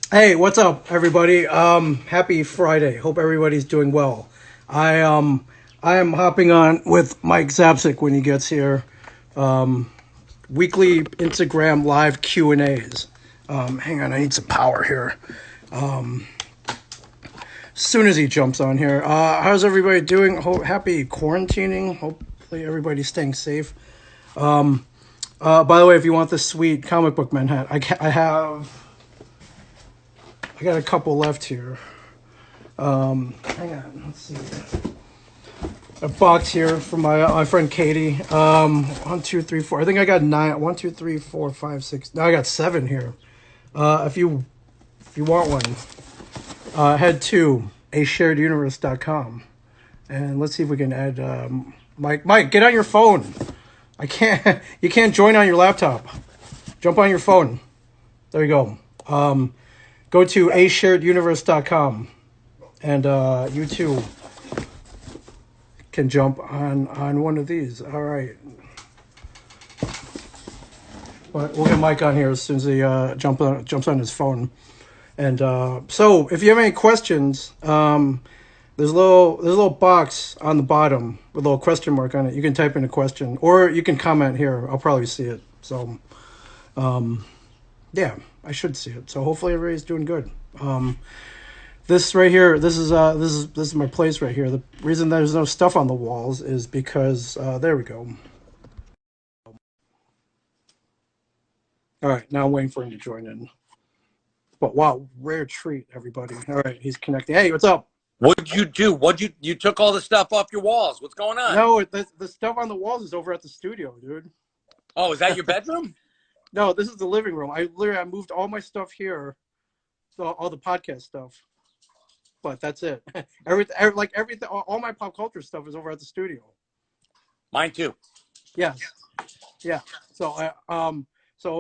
Hey, what's up, everybody? Happy Friday. Hope everybody's doing well. I um, I am hopping on with Mike Zapsik when he gets here. Weekly Instagram live Q and A's. Hang on, I need some power here. As soon as he jumps on here, how's everybody doing? Happy quarantining. Hopefully, everybody's staying safe. By the way, if you want the sweet comic book man hat, I got a couple left here. Hang on, let's see. A box here from my friend Katie. One, two, three, four. I think I got nine. One, two, three, four, five, six. No, I got seven here. If you want one, head to ashareduniverse.com and let's see if we can add Mike. Mike, get on your phone. I can't. You can't join on your laptop. Jump on your phone. There you go. Go to ashareduniverse.com and you too can jump on one of these. All right. But we'll get Mike on here as soon as he jumps on his phone. And so, if you have any questions, there's a little box on the bottom with a little question mark on it. You can type in a question, or you can comment here. I'll probably see it. So, yeah, I should see it. So hopefully everybody's doing good. This right here, this is my place right here. The reason there's no stuff on the walls is because there we go. All right, now I'm waiting for him to join in. But wow, rare treat, everybody. All right, he's connecting. Hey, what's up? What'd you do? You took all the stuff off your walls? What's going on? No, the stuff on the walls is over at the studio, dude. Oh, is that your bedroom? No, this is the living room. I moved all my stuff here, so all the podcast stuff. But that's it. Everything, all my pop culture stuff is over at the studio. Mine too. Yes, yeah. So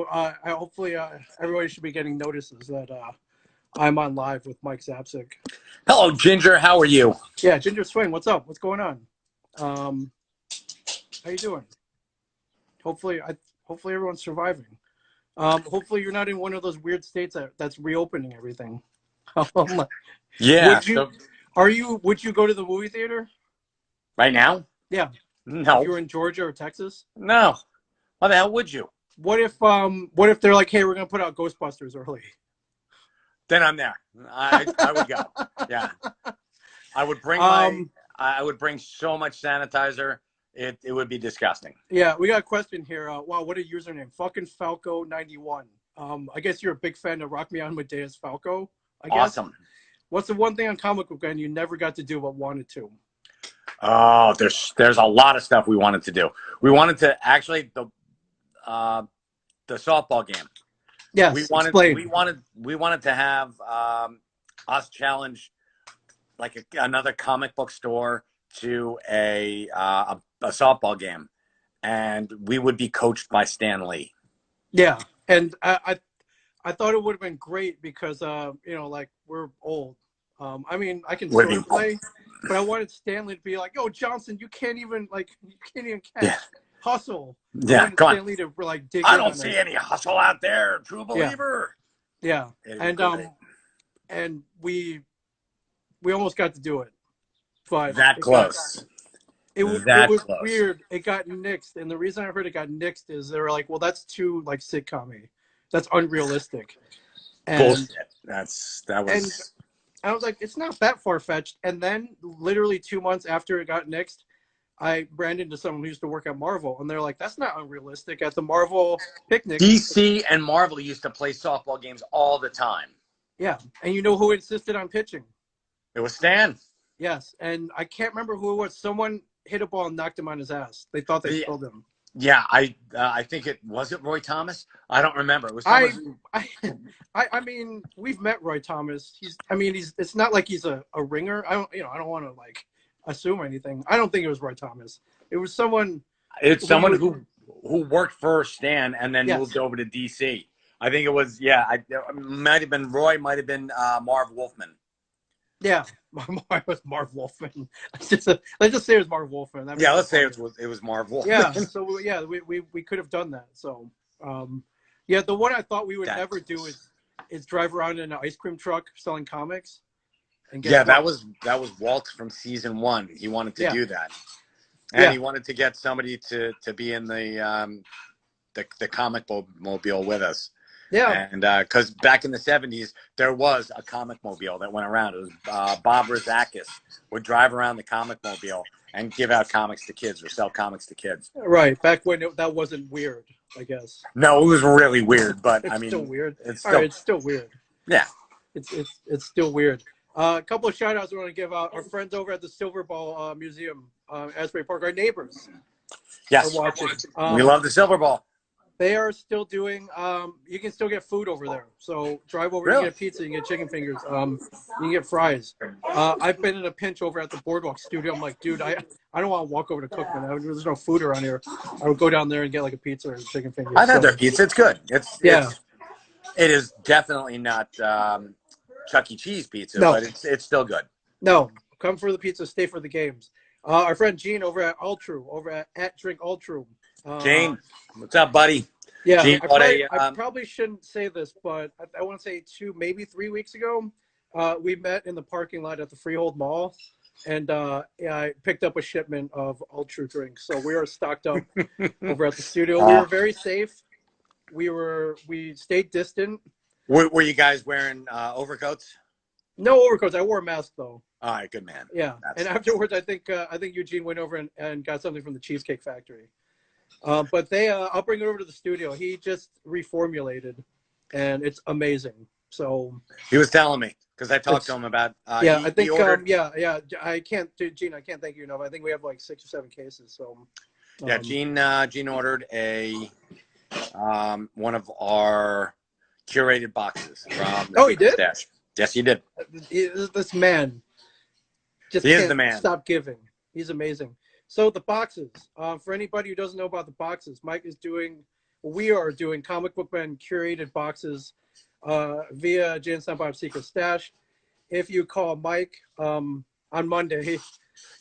I hopefully everybody should be getting notices that I'm on live with Mike Zapsik. Hello, Ginger. How are you? Yeah, Ginger Swing, what's up? What's going on? Um, how you doing? Hopefully everyone's surviving. Hopefully you're not in one of those weird states that's reopening everything. Yeah. Would you? Are you? Would you go to the movie theater? Right now? Yeah. If No. you were in Georgia or Texas. No. Why the hell would you? What if they're like, hey, we're gonna put out Ghostbusters early? Then I'm there. I would go. Yeah. I would bring I would bring so much sanitizer. It would be disgusting. Yeah, we got a question here. Wow, what a username. Fucking Falco91. I guess you're a big fan of Rock Me Amadeus Falco, I guess. Awesome. What's the one thing on Comic Book Gun you never got to do but wanted to? Oh, there's a lot of stuff we wanted to do. We wanted to actually the softball game. Yes, we wanted to have us challenge like another comic book store to a softball game, and we would be coached by Stan Lee. Yeah, and I thought it would have been great because like we're old. I mean, I can sort of play, but I wanted Stanley to be like, "Yo, Johnson, you can't even catch." Yeah. Hustle. Yeah, come Stanley to like dig. I don't see any hustle out there, true believer. Yeah, and we almost got to do it, but that close. It was close. Weird. It got nixed, and the reason I heard it got nixed is they were like, "Well, that's too like sitcom-y. That's unrealistic." And, bullshit. That was. And I was like, "It's not that far fetched." And then, literally 2 months after it got nixed, I ran into someone who used to work at Marvel, and they're like, "That's not unrealistic." At the Marvel picnic, DC and Marvel used to play softball games all the time. Yeah, and you know who insisted on pitching? It was Stan. Yes, and I can't remember who it was. Someone hit a ball and knocked him on his ass. They thought they killed him. Yeah, I think it was Roy Thomas. I don't remember. It was. I mean, we've met Roy Thomas. It's not like he's a ringer. I don't want to like assume anything. I don't think it was Roy Thomas. It was someone. It's someone who worked for Stan and then moved over to DC. I think it was. Yeah, it might have been Roy. Might have been Marv Wolfman. Yeah, it was Marv Wolfman. Let's just say it was Marv Wolfman. Let's say it was Marv Wolfman. Yeah, so we could have done that. So, the one I thought we would never do is is drive around in an ice cream truck selling comics and get Yeah, drunk. that was Walt from season 1. He wanted to do that, and Yeah. he wanted to get somebody to be in the comic mobile with us. Yeah. And because back in the 70s, there was a comic mobile that went around. It was Bob Rozakis would drive around the comic mobile and give out comics to kids or sell comics to kids. Right. Back when that wasn't weird, I guess. No, it was really weird, but It's I mean, still weird. it's All right, still, it's still weird. yeah. It's still weird. A couple of shout outs we want to give out. Our friends over at the Silver Ball Museum, Asbury Park, our neighbors Yes. are watching. We love the Silver Ball. They are still doing. You can still get food over there. So drive over Really? and get pizza. You can get chicken fingers. You can get fries. I've been in a pinch over at the Boardwalk Studio. I'm like, dude, I don't want to walk over to Cookman. There's no food around here. I would go down there and get like a pizza or chicken fingers. I've had their pizza. It's good. Yeah. It is definitely not Chuck E. Cheese pizza, No. but it's still good. No, come for the pizza, stay for the games. Our friend Gene over at Ultru, over at Drink Ultru. Gene, what's up, buddy? Yeah, Gene, I probably shouldn't say this, but I want to say 2, maybe 3 weeks ago, we met in the parking lot at the Freehold Mall, and I picked up a shipment of Ultru drinks. So we are stocked up over at the studio. We were very safe. We stayed distant. Were you guys wearing overcoats? No overcoats. I wore a mask though. All right, good man. Yeah, and afterwards, I think Eugene went over and got something from the Cheesecake Factory. But I'll bring it over to the studio. He just reformulated, and it's amazing. So he was telling me because I talked to him about. Yeah, I think. ordered, yeah. I can't, Gene. I can't thank you enough. I think we have like 6 or 7 cases. So. Yeah, Gene ordered one of our curated boxes from. Oh, he did? Stash. Yes, he did. This man just he is can't the man. Stop giving. He's amazing. So the boxes. For anybody who doesn't know about the boxes, we are doing Comic Book Men curated boxes via Jay and Silent Bob's Secret Stash. If you call Mike on Monday.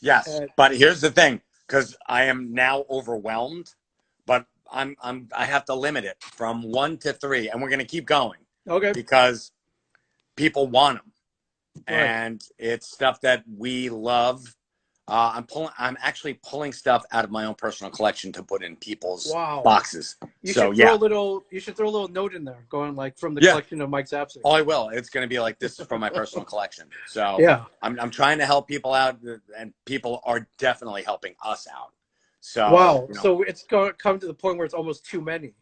Yes, but here's the thing, because I am now overwhelmed, but I have to limit it from 1 to 3, and we're going to keep going. Okay. Because people want them, right. And it's stuff that we love. I'm actually pulling stuff out of my own personal collection to put in people's boxes. You should throw a little note in there, going like from the collection of Mike Zapsik. Oh, I will. It's going to be like, this is from my personal collection. So yeah, I'm trying to help people out, and people are definitely helping us out. So wow. So it's going to come to the point where it's almost too many.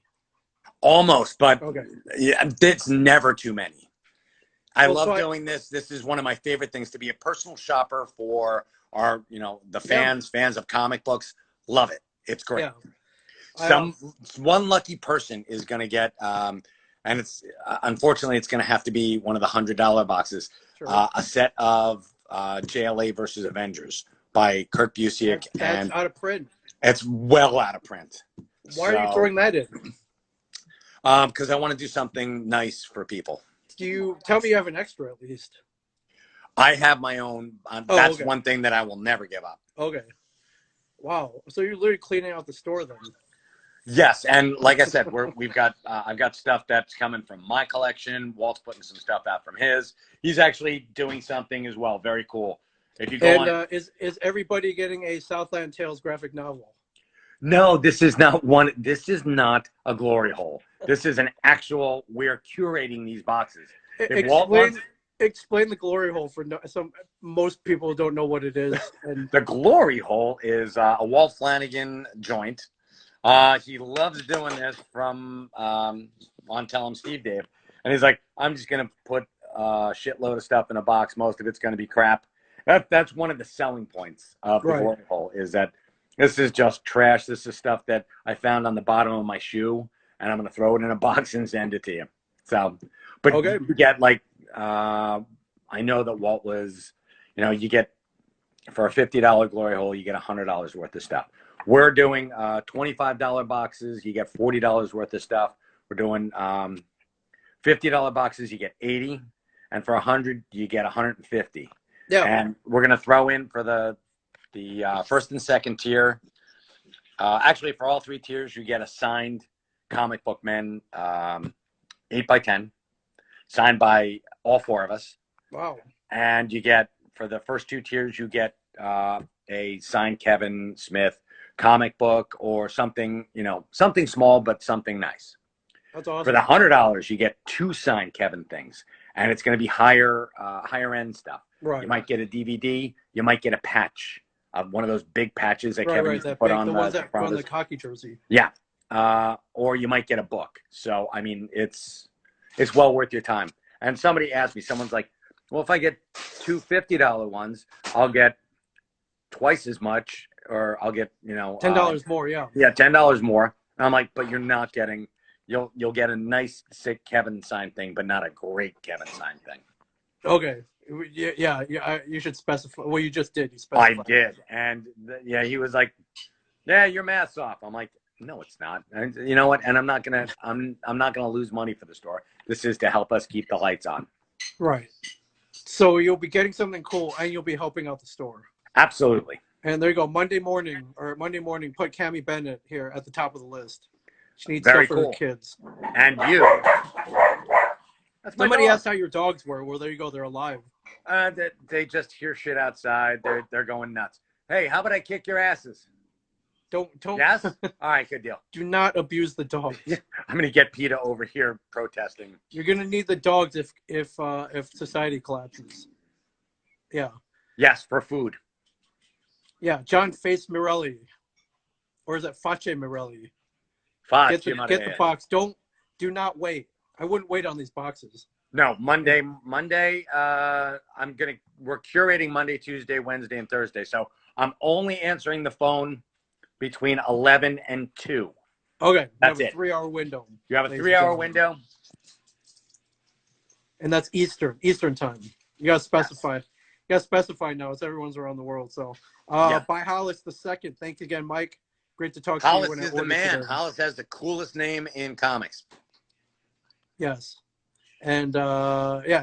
Almost, but okay. Yeah, it's never too many. I love doing this. This is one of my favorite things, to be a personal shopper for our, the fans of comic books. Love it. It's great. Yeah. One lucky person is going to get, and it's unfortunately it's going to have to be one of the $100 boxes, sure. A set of JLA versus Avengers by Kurt Busiek. That's out of print. It's well out of print. Why are you throwing that in? Because I want to do something nice for people. Do you tell me you have an extra at least? I have my own. That's one thing that I will never give up. Okay. Wow. So you're literally cleaning out the store then? Yes, and like I said, we've got I've got stuff that's coming from my collection. Walt's putting some stuff out from his. He's actually doing something as well. Very cool. If you go on, is everybody getting a Southland Tales graphic novel? No, this is not one. This is not a glory hole. This is an actual. We're curating these boxes. Explain the glory hole for most people don't know what it is. And the glory hole is a Walt Flanagan joint. He loves doing this from on Tell 'em Steve Dave, and he's like, I'm just gonna put a shitload of stuff in a box. Most of it's gonna be crap. That's one of the selling points of the glory hole, is that this is just trash. This is stuff that I found on the bottom of my shoe, and I'm going to throw it in a box and send it to you. So, but you get like, I know that Walt was, you get, for a $50 glory hole, you get $100 worth of stuff. We're doing $25 boxes. You get $40 worth of stuff. We're doing $50 boxes. You get 80, and for 100, you get 150. Yeah. And we're going to throw in for the first and second tier. Actually, for all 3 tiers, you get a signed Comic Book Men 8x10. signed by all four of us. Wow. And you get, for the first 2 tiers, you get a signed Kevin Smith comic book or something, something small, but something nice. That's awesome. For the $100, you get 2 signed Kevin things, and it's going to be higher end stuff. Right. You might get a DVD. You might get a patch, one of those big patches that Kevin used to that put big, on the ones that front on of the hockey jersey. Yeah. Or you might get a book. So, I mean, it's well worth your time. And somebody asked me, someone's like, well, if I get 2 $50 ones, I'll get twice as much, or I'll get, $10 more. Yeah. Yeah, $10 more. And I'm like, but you're not getting. You'll get a nice, sick Kevin signed thing, but not a great Kevin signed thing. Okay. Yeah. You should specify. Well, you just did. You specified. I did, and he was like, "Yeah, your math's off." I'm like, "No, it's not." And you know what? And I'm not gonna lose money for the store. This is to help us keep the lights on. Right. So you'll be getting something cool, and you'll be helping out the store. Absolutely. And there you go. Monday morning, put Cammie Bennett here at the top of the list. She needs Very stuff for cool. her kids. And you. That's my Somebody dog. asked how your dogs were. Well, there you go. They're alive. They just hear shit outside. They're going nuts. Hey, how about I kick your asses? Don't. Yes? All right, good deal. Do not abuse the dogs. I'm gonna get PETA over here protesting. You're gonna need the dogs if society collapses. Yeah. Yes, for food. Yeah, John Face Morelli, or is it Face Morelli? Get the box. Do not wait. I wouldn't wait on these boxes. No, Monday. We're curating Monday, Tuesday, Wednesday, and Thursday. So I'm only answering the phone between 11 and 2. Okay, that's it. 3-hour window. You have a 3-hour window, and that's Eastern time. You gotta specify. Yes. You gotta specify now. It's everyone's around the world. So, by Hollis II. Thanks again, Mike. Great to talk to you. Hollis is the man. Today. Hollis has the coolest name in comics. Yes. And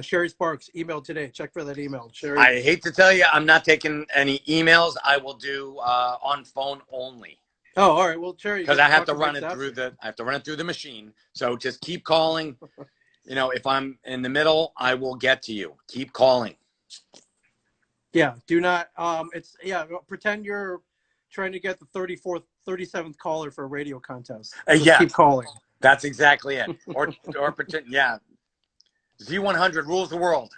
Sherry Sparks, email today. Check for that email. Sherry. I hate to tell you, I'm not taking any emails. I will do on phone only. Oh, all right. Well, Sherry, because I have to run it through the machine. So just keep calling. If I'm in the middle, I will get to you. Keep calling. Yeah. Do not. Pretend you're trying to get the 37th caller for a radio contest. Just keep calling. That's exactly it. Or pretend. Yeah. Z100 rules the world.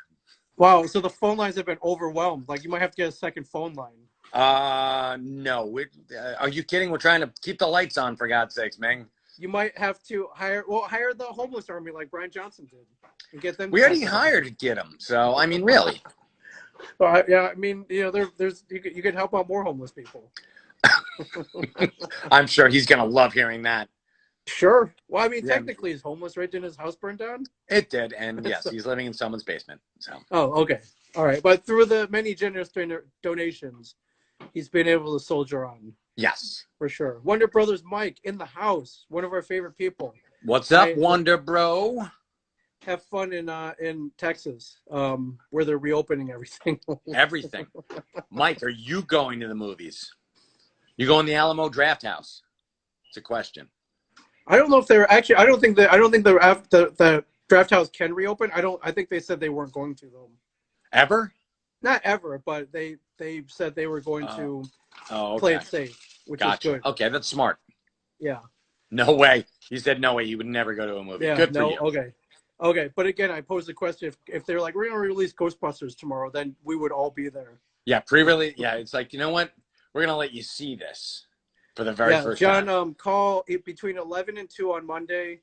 Wow. So the phone lines have been overwhelmed. Like you might have to get a second phone line. No. Are you kidding? We're trying to keep the lights on, for God's sakes, Ming. You might have to hire the homeless army like Brian Johnson did and get them. We already hired to get them. So, I mean, really. Yeah, I mean, there's you could help out more homeless people. I'm sure he's going to love hearing that. Sure. Well, I mean, technically, he's homeless, right? Didn't his house burn down? It did, and yes, he's living in someone's basement. So. Oh, okay. All right. But through the many generous donations, he's been able to soldier on. Yes. For sure. Wonder Brothers Mike in the house, one of our favorite people. What's up, Wonder Bro? Have fun in Texas, where they're reopening everything. Everything. Mike, are you going to the movies? You going to the Alamo Draft House? It's a question. I don't know if they're actually. I don't think the Draft House can reopen. I think they said they weren't going to though. Ever? Not ever, but they said they were going to play it safe, which is good. Okay, that's smart. Yeah. No way. He said no way. He would never go to a movie. Yeah. Good for you. Okay. But again, I posed the question: if they're like, we're going to release Ghostbusters tomorrow, then we would all be there. Yeah, pre-release. Yeah, it's like, you know what? We're going to let you see this for the very first time. John, call between 11 and 2 on Monday.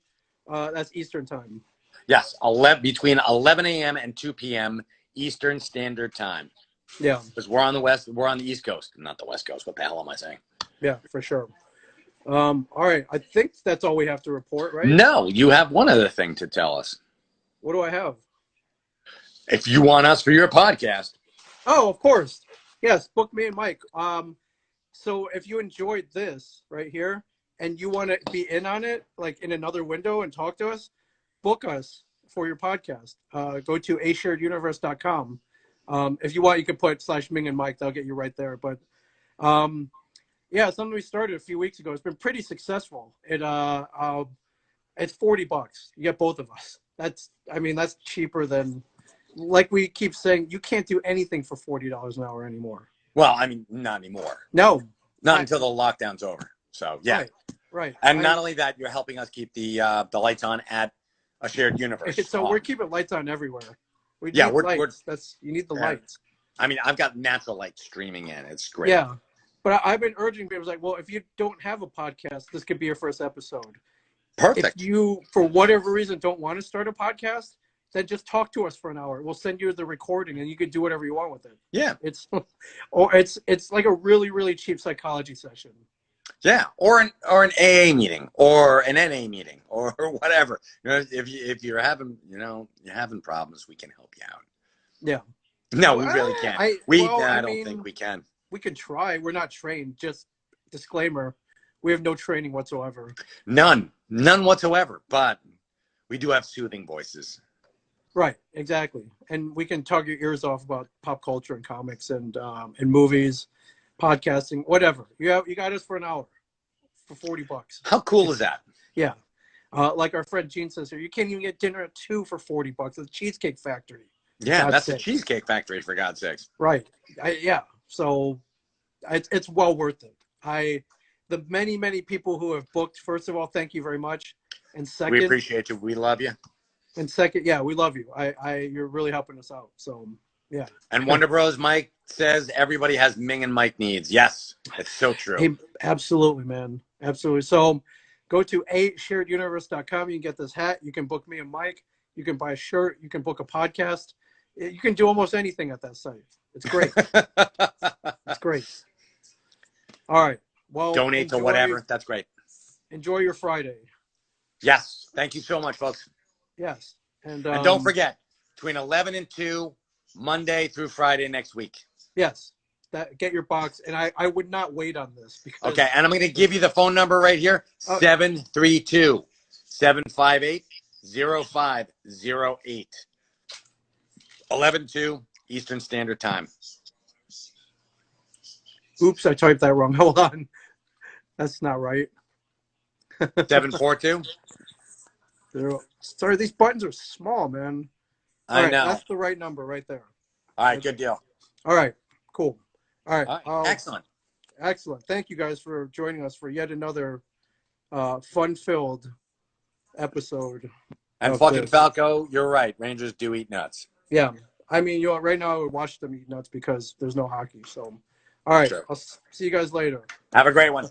That's Eastern time. Yes, between 11 a.m. and 2 p.m. Eastern Standard Time. Yeah. Because we're on the East Coast, not the West Coast. What the hell am I saying? Yeah, for sure. All right. I think that's all we have to report, right? No, you have one other thing to tell us. What do I have? If you want us for your podcast. Oh, of course. Yes, book me and Mike. So if you enjoyed this right here and you want to be in on it, like in another window and talk to us, book us for your podcast. Go to ashareduniverse.com. If you want, you can put /Ming and Mike. That'll get you right there. But something we started a few weeks ago. It's been pretty successful. It's $40. You get both of us. that's cheaper than, like we keep saying, you can't do anything for $40 an hour anymore. Well, I mean, not anymore. No, Not until the lockdown's over. So yeah, right. And not only that, you're helping us keep the lights on at a shared universe. So we're keeping lights on everywhere. We Yeah, need lights. You need the lights. I mean, I've got natural light streaming in. It's great. Yeah, but I've been urging people, like, well, if you don't have a podcast, this could be your first episode. Perfect. If you, for whatever reason, don't want to start a podcast, then just talk to us for an hour. We'll send you the recording, and you can do whatever you want with it. Yeah. It's like a really, really cheap psychology session. Yeah, or an AA meeting, or an NA meeting, or whatever. If you're having problems, we can help you out. Yeah. No, we really can't. I don't think we can. We can try. We're not trained. Just disclaimer: we have no training whatsoever. None whatsoever. But we do have soothing voices. Right. Exactly. And we can tug your ears off about pop culture and comics and movies, podcasting, whatever. You got us for an hour for $40. How cool is that? Yeah. Like our friend Gene says here, you can't even get dinner at 2 for $40 at the Cheesecake Factory. Yeah, that's the Cheesecake Factory, for God's sakes. Right. Yeah. So it's well worth it. The many, many people who have booked, first of all, thank you very much. And second, we appreciate you. We love you. And second, yeah, we love you. You're really helping us out. So yeah. And Wonder Bros Mike says everybody has Ming and Mike needs. Yes, it's so true. Hey, absolutely, man. Absolutely. So go to ashareduniverse.com. You can get this hat. You can book me and Mike. You can buy a shirt. You can book a podcast. You can do almost anything at that site. It's great. It's great. All right. Well, donate to whatever. That's great. Enjoy your Friday. Yes. Thank you so much, folks. Yes. And don't forget, between 11 and 2, Monday through Friday next week. Yes. Get your box. And I would not wait on this. Because okay. And I'm going to give you the phone number right here. 732-758-0508. 11/2 Eastern Standard Time. Oops, I typed that wrong. Hold on. That's not right. 742. Sorry, these buttons are small, man. I know. That's the right number right there. All right, good deal. All right, cool. All right. Excellent. Excellent. Thank you guys for joining us for yet another fun-filled episode. And fucking Falco, you're right. Rangers do eat nuts. Yeah. I mean, right now I would watch them eat nuts because there's no hockey. So, all right. Sure. I'll see you guys later. Have a great one.